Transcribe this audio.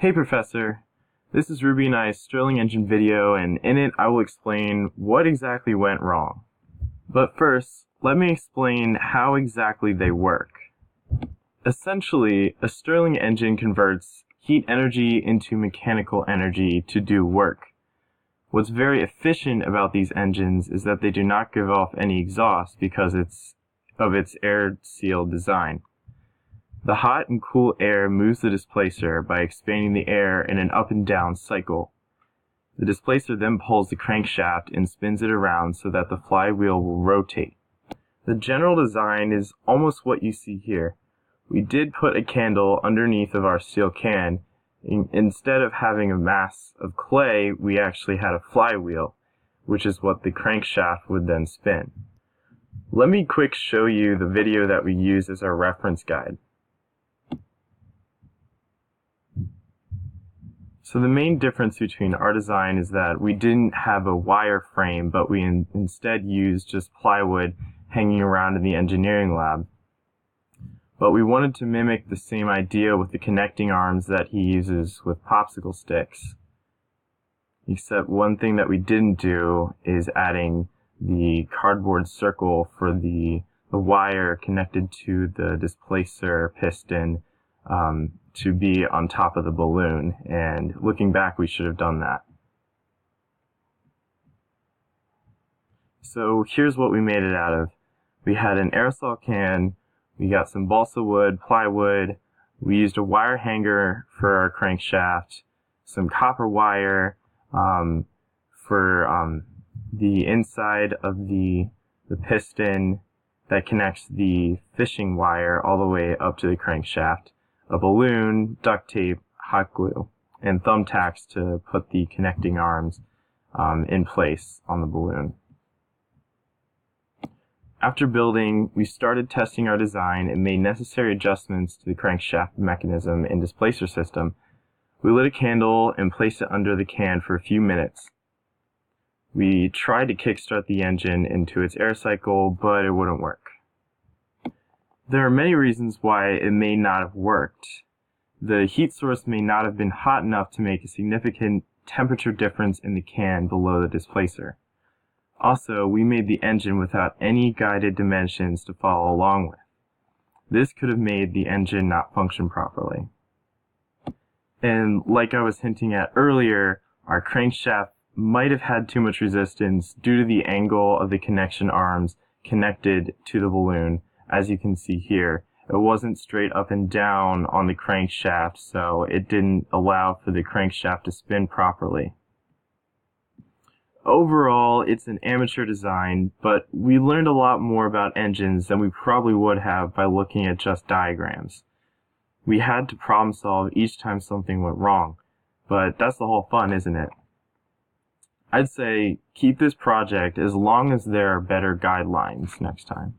Hey Professor, this is Ruby and I's Stirling Engine video, and in it I will explain what exactly went wrong. But first, let me explain how exactly they work. Essentially, a Stirling engine converts heat energy into mechanical energy to do work. What's very efficient about these engines is that they do not give off any exhaust because of its air-sealed design. The hot and cool air moves the displacer by expanding the air in an up and down cycle. The displacer then pulls the crankshaft and spins it around so that the flywheel will rotate. The general design is almost what you see here. We did put a candle underneath of our steel can. Instead of having a mass of clay, we actually had a flywheel, which is what the crankshaft would then spin. Let me quick show you the video that we used as our reference guide. So the main difference between our design is that we didn't have a wire frame, but we instead used just plywood hanging around in the engineering lab. But we wanted to mimic the same idea with the connecting arms that he uses with popsicle sticks. Except one thing that we didn't do is adding the cardboard circle for the wire connected to the displacer piston to be on top of the balloon, and looking back we should have done that. So here's what we made it out of. We had an aerosol can, we got some balsa wood, plywood, we used a wire hanger for our crankshaft, some copper wire for the inside of the piston that connects the fishing wire all the way up to the crankshaft, a balloon, duct tape, hot glue, and thumbtacks to put the connecting arms in place on the balloon. After building, we started testing our design and made necessary adjustments to the crankshaft mechanism and displacer system. We lit a candle and placed it under the can for a few minutes. We tried to kickstart the engine into its air cycle, but it wouldn't work. There are many reasons why it may not have worked. The heat source may not have been hot enough to make a significant temperature difference in the can below the displacer. Also, we made the engine without any guided dimensions to follow along with. This could have made the engine not function properly. And like I was hinting at earlier, our crankshaft might have had too much resistance due to the angle of the connection arms connected to the balloon. As you can see here, it wasn't straight up and down on the crankshaft, so it didn't allow for the crankshaft to spin properly. Overall, it's an amateur design, but we learned a lot more about engines than we probably would have by looking at just diagrams. We had to problem solve each time something went wrong, but that's the whole fun, isn't it? I'd say keep this project as long as there are better guidelines next time.